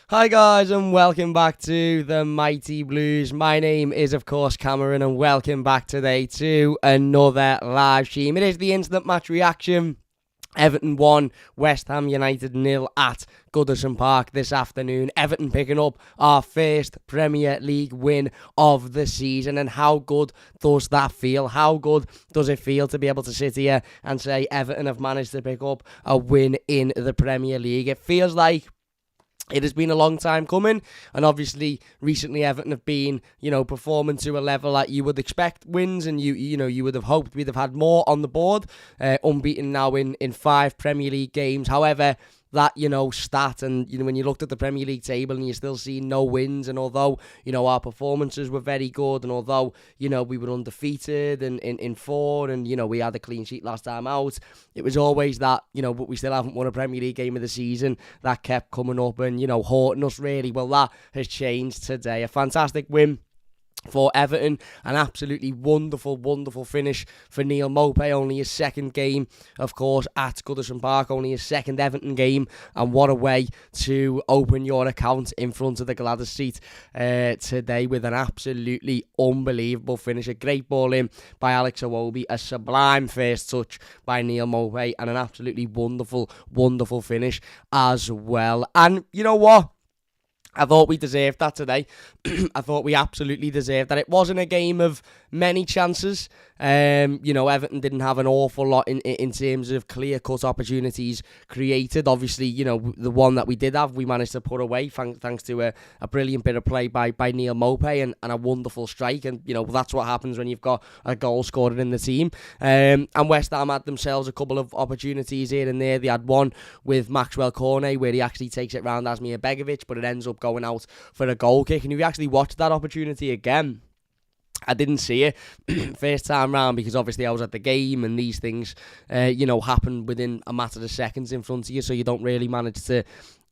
Hi guys and welcome back to the Mighty Blues. My name is of course Cameron and welcome back today to another live stream. It is the instant match reaction. Everton 1, West Ham United 0 at Goodison Park this afternoon. Everton picking up our first Premier League win of the season. And how good does that feel? How good does it feel to be able to sit here and say Everton have managed to pick up a win in the Premier League? It feels like it has been a long time coming, and obviously recently Everton have been, performing to a level that you would expect wins, and you would have hoped we'd have had more on the board. Unbeaten now in 5 Premier League games. However, that, stat, and, when you looked at the Premier League table and you still see no wins, and although, our performances were very good, and although, we were undefeated in 4, and, we had a clean sheet last time out, it was always that, but we still haven't won a Premier League game of the season. That kept coming up and, haunting us really. Well, that has changed today. A fantastic win for Everton, an absolutely wonderful, wonderful finish for Neil Maupay. Only his second game, of course, at Goodison Park, only his second Everton game, and what a way to open your account in front of the Gladys seat today with an absolutely unbelievable finish. A great ball in by Alex Iwobi, a sublime first touch by Neil Maupay, and an absolutely wonderful, wonderful finish as well. And you know what? I thought we deserved that today. I thought we absolutely deserved that. It wasn't a game of many chances. Everton didn't have an awful lot in terms of clear-cut opportunities created. Obviously, the one that we did have, we managed to put away thanks to a brilliant bit of play by Neil Maupay and a wonderful strike. And, that's what happens when you've got a goal scored in the team. And West Ham had themselves a couple of opportunities here and there. They had one with Maxwell Cornet where he actually takes it round Asmir Begovic, but it ends up going out for a goal kick. And if you actually watch that opportunity again, I didn't see it first time round because obviously I was at the game, and these things, happen within a matter of seconds in front of you, so you don't really manage to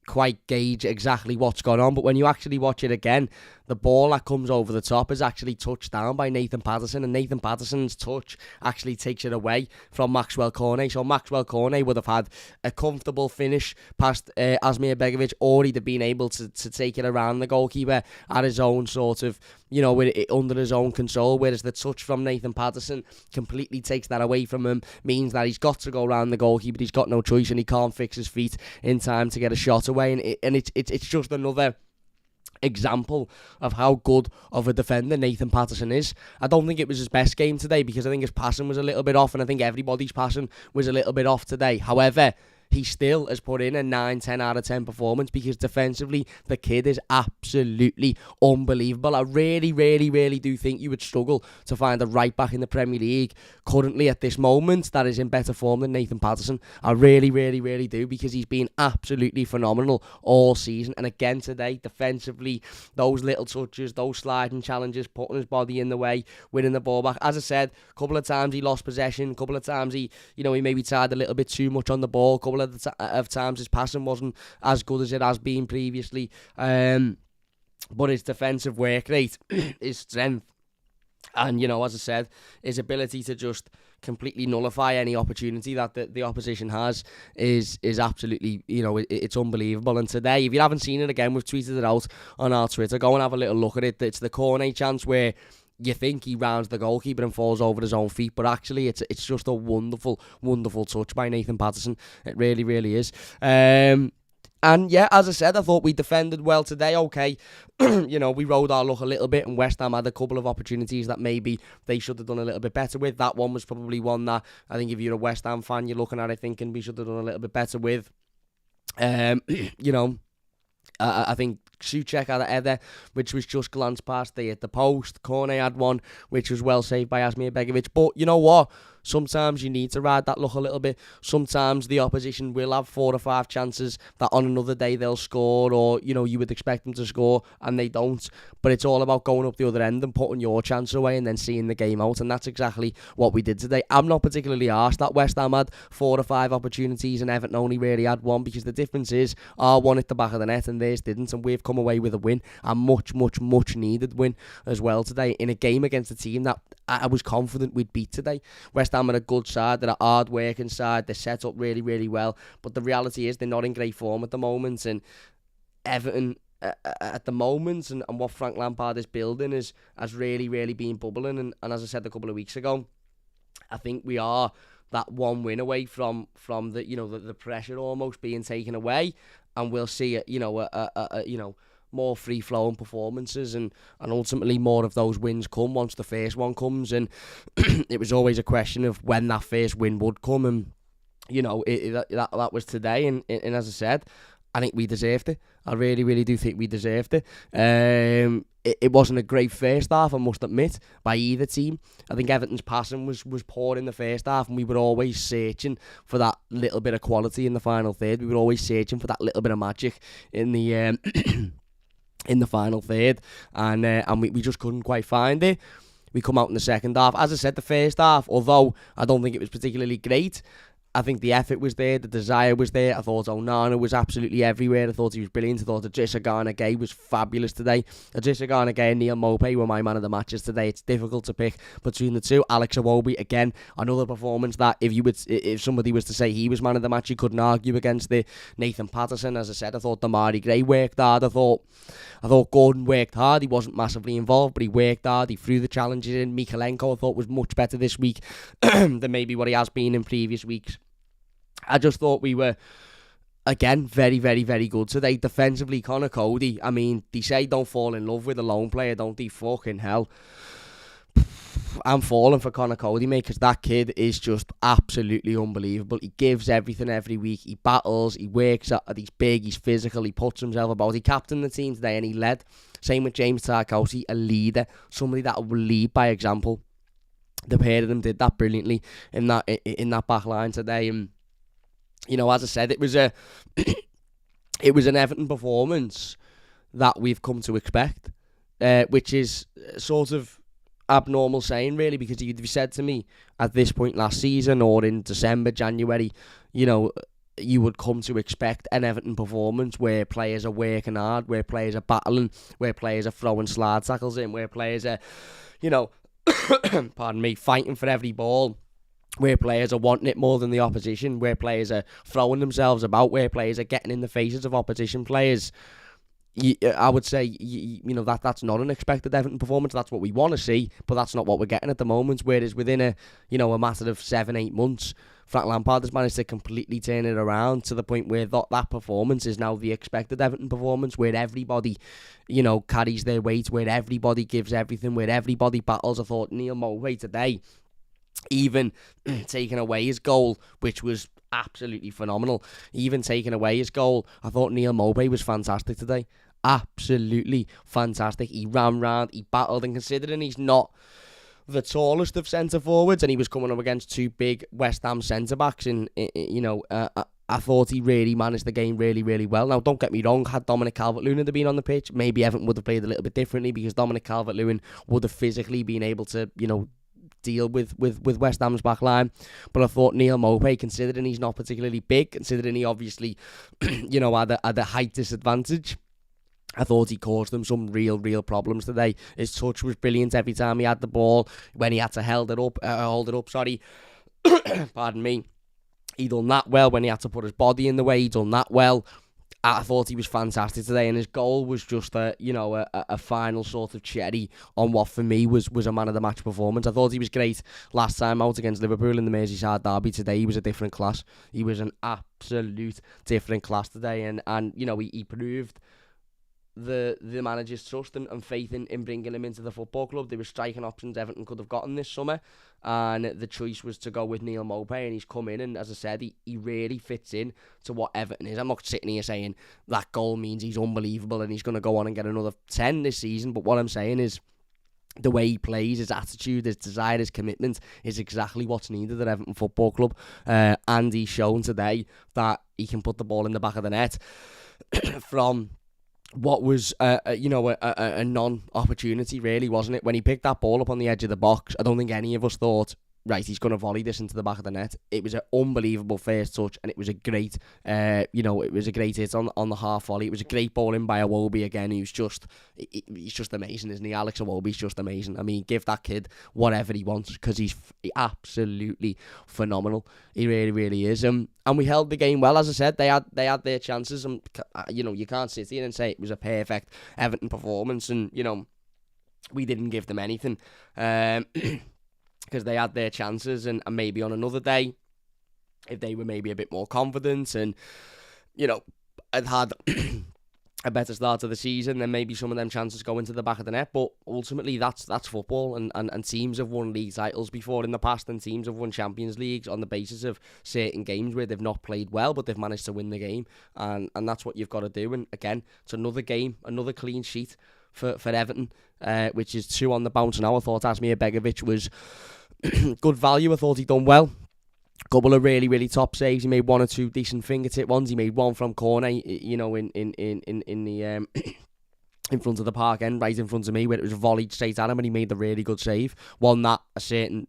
quite gauge exactly what's going on. But when you actually watch it again, the ball that comes over the top is actually touched down by Nathan Patterson, and Nathan Patterson's touch actually takes it away from Maxwell Cornet. So Maxwell Cornet would have had a comfortable finish past Asmir Begovic, or he'd have been able to take it around the goalkeeper at his own sort of, under his own control, whereas the touch from Nathan Patterson completely takes that away from him, means that he's got to go around the goalkeeper, he's got no choice, and he can't fix his feet in time to get a shot away, and it's just another example of how good of a defender Nathan Patterson is. I don't think it was his best game today because I think his passing was a little bit off, and I think everybody's passing was a little bit off today. However, he still has put in a 9, 10 out of 10 performance because defensively, the kid is absolutely unbelievable. I really, really, really do think you would struggle to find a right back in the Premier League currently at this moment that is in better form than Nathan Patterson. I really, really, really do, because he's been absolutely phenomenal all season. And again today, defensively, those little touches, those sliding challenges, putting his body in the way, winning the ball back. As I said, a couple of times he lost possession, a couple of times he maybe tied a little bit too much on the ball, a couple of times his passing wasn't as good as it has been previously, but his defensive work rate, his strength, and as I said, his ability to just completely nullify any opportunity that the opposition has is absolutely, it's unbelievable. And today, if you haven't seen it again, we've tweeted it out on our Twitter, go and have a little look at it. It's the Cornet chance where you think he rounds the goalkeeper and falls over his own feet, but actually it's just a wonderful, wonderful touch by Nathan Patterson. It really, really is. And yeah, as I said, I thought we defended well today. Okay, we rode our luck a little bit, and West Ham had a couple of opportunities that maybe they should have done a little bit better with. That one was probably one that I think if you're a West Ham fan, you're looking at it thinking we should have done a little bit better with. I think Souček had a header which was just glanced past. They hit the post. Cornet had one which was well saved by Asmir Begovic. But you know what? Sometimes you need to ride that luck a little bit. Sometimes the opposition will have 4 or 5 chances that on another day they'll score, or you would expect them to score and they don't. But it's all about going up the other end and putting your chance away and then seeing the game out, and that's exactly what we did today. I'm not particularly arsed that West Ham had 4 or 5 opportunities and Everton only really had one, because the difference is our one hit the back of the net and theirs didn't, and we've come away with a win, a much, much, much needed win as well today in a game against a team that I was confident we'd beat today. West Ham are a good side, they're a hard working side, they're set up really, really well, but the reality is they're not in great form at the moment, and Everton at the moment and what Frank Lampard is building has really, really been bubbling. And as I said a couple of weeks ago, I think we are that one win away from the the pressure almost being taken away, and we'll see more free flowing performances and ultimately more of those wins come once the first one comes. And it was always a question of when that first win would come, and that was today. And as I said, I think we deserved it. I really, really do think we deserved it. It wasn't a great first half, I must admit, by either team. I think Everton's passing was poor in the first half, and we were always searching for that little bit of quality in the final third. We were always searching for that little bit of magic in the in the final third, and we just couldn't quite find it. We come out in the second half. As I said, the first half, although I don't think it was particularly great, I think the effort was there, the desire was there. I thought Onana was absolutely everywhere. I thought he was brilliant. I thought Idrissa Gana Gueye was fabulous today. Idrissa Gana Gueye and Neil Maupay were my man of the matches today. It's difficult to pick between the two. Alex Iwobi, again, another performance that if somebody was to say he was man of the match, you couldn't argue against the Nathan Patterson. As I said, I thought Damari Gray worked hard. I thought Gordon worked hard. He wasn't massively involved, but he worked hard. He threw the challenges in. Mikalenko, I thought, was much better this week than maybe what he has been in previous weeks. I just thought we were, again, very, very, very good today. Defensively, Connor Cody, I mean, they say don't fall in love with a lone player, don't they? Fucking hell. I'm falling for Connor Cody, mate, because that kid is just absolutely unbelievable. He gives everything every week. He battles, he works out, he's big, he's physical, he puts himself about. He captained the team today and he led. Same with James Tarkowski, a leader, somebody that will lead by example. The pair of them did that brilliantly in that back line today. And as I said, it was an Everton performance that we've come to expect, which is sort of abnormal saying, really, because if you said to me at this point last season or in December, January, you would come to expect an Everton performance where players are working hard, where players are battling, where players are throwing slide tackles in, where players are, pardon me, fighting for every ball, where players are wanting it more than the opposition, where players are throwing themselves about, where players are getting in the faces of opposition players. I would say, that's not an expected Everton performance. That's what we want to see, but that's not what we're getting at the moment. Whereas within a matter of 7-8 months, Frank Lampard has managed to completely turn it around to the point where that performance is now the expected Everton performance, where everybody, carries their weight, where everybody gives everything, where everybody battles. I thought Neil Maupay today, even taking away his goal, which was absolutely phenomenal, even taking away his goal, I thought Neil Maupay was fantastic today. Absolutely fantastic. He ran round, he battled, and considering he's not the tallest of centre forwards and he was coming up against two big West Ham centre backs, and I thought he really managed the game really, really well. Now, don't get me wrong, had Dominic Calvert-Lewin been on the pitch, maybe Everton would have played a little bit differently, because Dominic Calvert-Lewin would have physically been able to, deal with West Ham's back line. But I thought Neil Maupay, considering he's not particularly big, considering he obviously, had a height disadvantage, I thought he caused them some real problems today. His touch was brilliant every time he had the ball. When he had to hold it up, pardon me, he done that well. When he had to put his body in the way, he done that well. I thought he was fantastic today, and his goal was just a final sort of cherry on what for me was a man of the match performance. I thought he was great last time out against Liverpool in the Merseyside derby. Today he was a different class. He was an absolute different class today, and he proved the manager's trust and faith in bringing him into the football club. There were striking options Everton could have gotten this summer, and the choice was to go with Neil Maupay, and he's come in, and as I said, he really fits in to what Everton is. I'm not sitting here saying that goal means he's unbelievable and he's going to go on and get another 10 this season, but what I'm saying is the way he plays, his attitude, his desire, his commitment is exactly what's needed at Everton Football Club, and he's shown today that he can put the ball in the back of the net from what was a non-opportunity, really, wasn't it? When he picked that ball up on the edge of the box, I don't think any of us thought right, he's going to volley this into the back of the net. It was an unbelievable first touch, and it was a great, it was a great hit on the half volley. It was a great ball in by Iwobi again, he's just amazing, isn't he? Alex Iwobi's just amazing. I mean, give that kid whatever he wants, because he's absolutely phenomenal. He really, really is. And we held the game well, as I said. They had their chances, and you can't sit here and say it was a perfect Everton performance, and we didn't give them anything. Because they had their chances, and maybe on another day, if they were maybe a bit more confident and, had a better start to the season, then maybe some of them chances go into the back of the net. But ultimately, that's football, and teams have won league titles before in the past, and teams have won Champions Leagues on the basis of certain games where they've not played well, but they've managed to win the game, and that's what you've got to do. And again, it's another game, another clean sheet for Everton, which is 2 on the bounce now. I thought Asmir Begovic was good value. I thought he'd done well. Couple of really, really top saves. He made 1 or 2 decent fingertip ones. He made one from corner, in the in front of the park end, right in front of me, where it was volleyed straight at him, and he made the really good save. One that a certain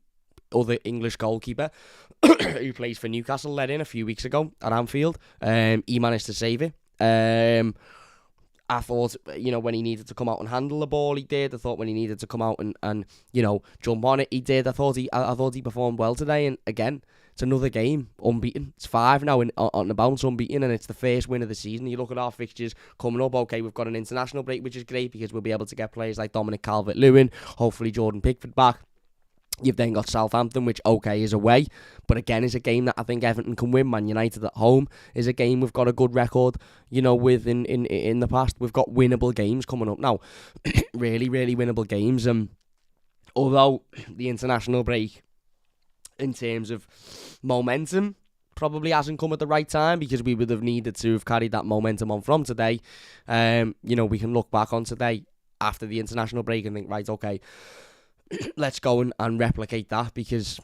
other English goalkeeper who plays for Newcastle let in a few weeks ago at Anfield. He managed to save it. I thought, when he needed to come out and handle the ball, he did. I thought when he needed to come out and jump on it, he did. I thought he performed well today. And again, it's another game, unbeaten. It's 5 now on the bounce, unbeaten, and it's the first win of the season. You look at our fixtures coming up. Okay, we've got an international break, which is great because we'll be able to get players like Dominic Calvert-Lewin, hopefully Jordan Pickford back. You've then got Southampton, which, okay, is away, but again is a game that I think Everton can win. Man United at home is a game we've got a good record, with in the past. We've got winnable games coming up now. Really, really winnable games. Although the international break, in terms of momentum, probably hasn't come at the right time, because we would have needed to have carried that momentum on from today. We can look back on today after the international break and think, right, okay, let's go and replicate that, because,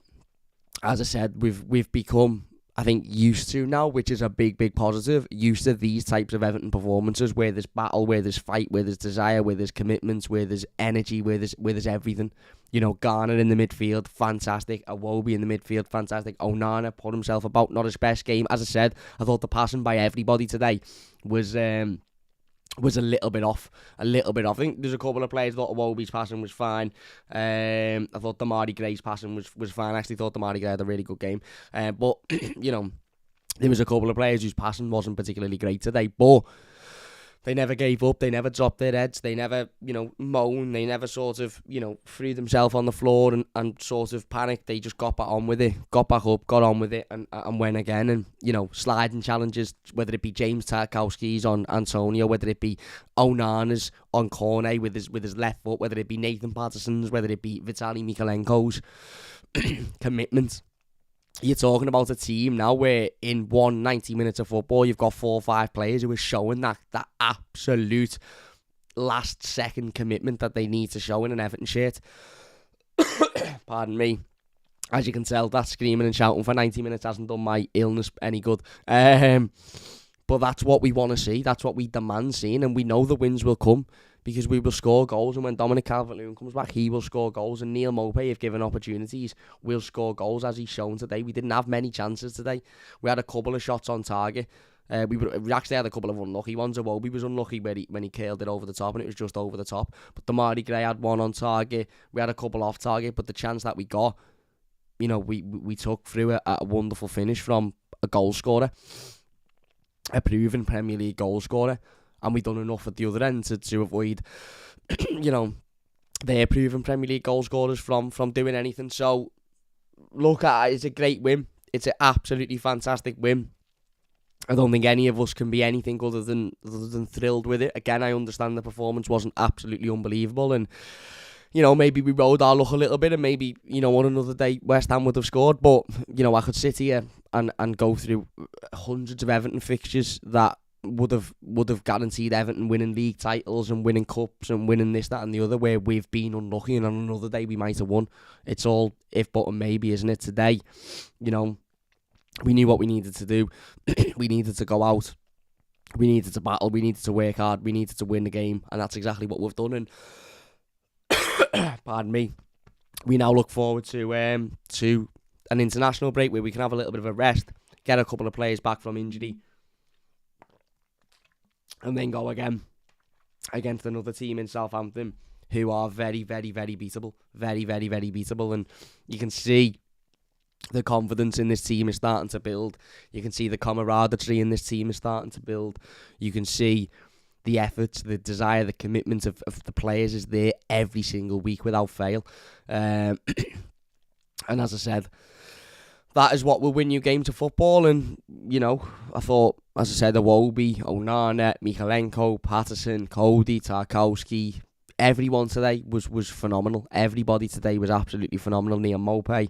as I said, we've become, I think, used to now, which is a big, big positive, used to these types of Everton performances, where there's battle, where there's fight, where there's desire, where there's commitments, where there's energy, where there's everything. Garner in the midfield, fantastic. Iwobi in the midfield, fantastic. Onana put himself about, not his best game. As I said, I thought the passing by everybody today was a little bit off. I think there's a couple of players thought Iwobi's passing was fine. I thought Damari Gray's passing was fine. I actually thought Damari Gray had a really good game. But, there was a couple of players whose passing wasn't particularly great today. But they never gave up. They never dropped their heads. They never, moaned. They never sort of, threw themselves on the floor and sort of panicked. They just got back on with it, got back up, got on with it, and went again. And, sliding challenges, whether it be James Tarkowski's on Antonio, whether it be Onana's on Cornet with his left foot, whether it be Nathan Patterson's, whether it be Vitaly Mikalenko's commitment. You're talking about a team now where in 90 minutes of football, you've got 4 or 5 players who are showing that absolute last second commitment that they need to show in an Everton shirt. Pardon me. As you can tell, that screaming and shouting for 90 minutes hasn't done my illness any good. But that's what we want to see. That's what we demand seeing. And we know the wins will come, because we will score goals. And when Dominic Calvert-Lewin comes back, he will score goals. And Neil Maupay, if given opportunities, will score goals, as he's shown today. We didn't have many chances today. We had a couple of shots on target. We actually had a couple of unlucky ones. Iwobi was unlucky when he curled it over the top, and it was just over the top. But Damari Gray had one on target. We had a couple off target, but the chance that we got, we took through a wonderful finish from a goal scorer, a proven Premier League goal scorer. And we've done enough at the other end to avoid, their proven Premier League goal scorers from doing anything. So, look, it's a great win. It's an absolutely fantastic win. I don't think any of us can be anything other than thrilled with it. Again, I understand the performance wasn't absolutely unbelievable, and maybe we rode our luck a little bit, and maybe on another day West Ham would have scored. But I could sit here and go through hundreds of Everton fixtures that would have guaranteed Everton winning league titles and winning cups and winning this, that and the other, where we've been unlucky, and on another day we might have won. It's all if, but, and maybe, isn't it? Today, we knew what we needed to do. We needed to go out. We needed to battle. We needed to work hard. We needed to win the game, and that's exactly what we've done. And pardon me, we now look forward to an international break where we can have a little bit of a rest, get a couple of players back from injury, and then go again against another team in Southampton who are very, very, very beatable. Very, very, very beatable. And you can see the confidence in this team is starting to build. You can see the camaraderie in this team is starting to build. You can see the efforts, the desire, the commitment of the players is there every single week without fail. And as I said, that is what will win you games of football. And, you know, I thought, as I said, Iwobi, Onana, Mikalenko, Patterson, Cody, Tarkowski, everyone today was phenomenal. Everybody today was absolutely phenomenal. Liam Mopey.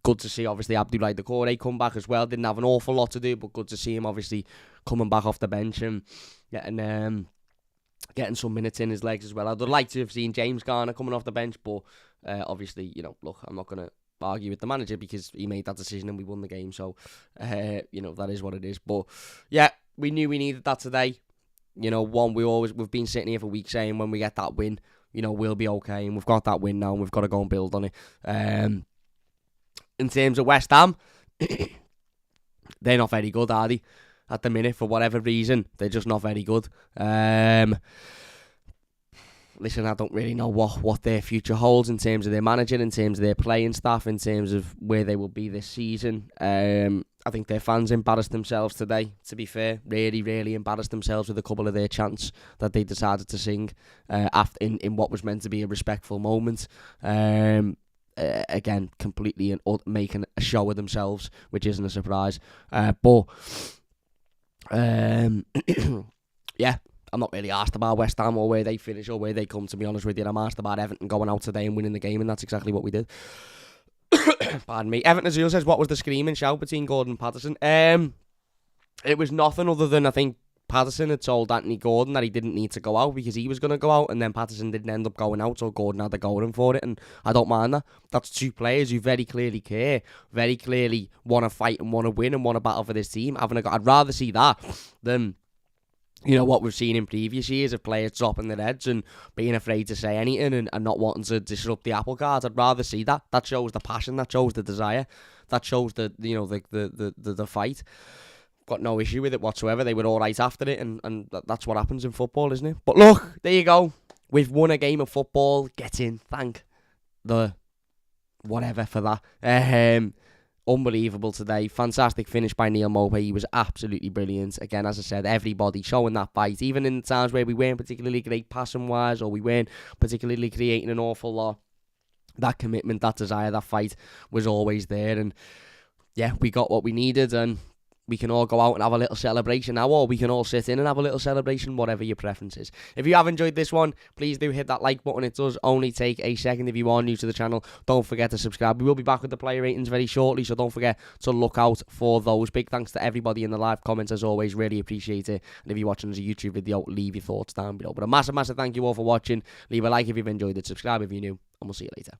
Good to see, obviously, Abdoulaye Doucouré come back as well. Didn't have an awful lot to do, but good to see him, obviously, coming back off the bench and getting some minutes in his legs as well. I'd like to have seen James Garner coming off the bench, but obviously, you know, look, I'm not going to argue with the manager because he made that decision and we won the game. So, you know, that is what it is. But, yeah, we knew we needed that today. You know, we've been sitting here for weeks saying when we get that win, you know, we'll be okay. And we've got that win now and we've got to go and build on it. In terms of West Ham, they're not very good, are they? At the minute, for whatever reason, they're just not very good. Listen, I don't really know what their future holds in terms of their manager, in terms of their playing staff, in terms of where they will be this season. I think their fans embarrassed themselves today, to be fair. Really, really embarrassed themselves with a couple of their chants that they decided to sing after in what was meant to be a respectful moment. Again, completely making a show of themselves, which isn't a surprise. But yeah, I'm not really asked about West Ham or where they finish or where they come, to be honest with you. I'm asked about Everton going out today and winning the game, and that's exactly what we did. Pardon me. Everton Azul says, what was the screaming shout between Gordon and Patterson? It was nothing other than, I think, Patterson had told Anthony Gordon that he didn't need to go out because he was going to go out, and then Patterson didn't end up going out, so Gordon had to go in for it, and I don't mind that. That's two players who very clearly care, very clearly want to fight and want to win and want to battle for this team. I'd rather see that than, you know, what we've seen in previous years of players dropping their heads and being afraid to say anything and not wanting to disrupt the apple cart. I'd rather see that. That shows the passion, that shows the desire, that shows the fight. Got no issue with it whatsoever. They were all right after it, and that's what happens in football, isn't it? But look, there you go. We've won a game of football. Get in. Thank the whatever for that. Unbelievable today. Fantastic finish by Neil Mopey. He was absolutely brilliant. Again, as I said, everybody showing that fight, even in the times where we weren't particularly great passing-wise or we weren't particularly creating an awful lot. That commitment, that desire, that fight was always there. And yeah, we got what we needed, and we can all go out and have a little celebration now, or we can all sit in and have a little celebration, whatever your preference is. If you have enjoyed this one, please do hit that like button. It does only take a second. If you are new to the channel, don't forget to subscribe. We will be back with the player ratings very shortly, so don't forget to look out for those. Big thanks to everybody in the live comments, as always. Really appreciate it. And if you're watching as a YouTube video, leave your thoughts down below. But a massive, massive thank you all for watching. Leave a like if you've enjoyed it. Subscribe if you're new, and we'll see you later.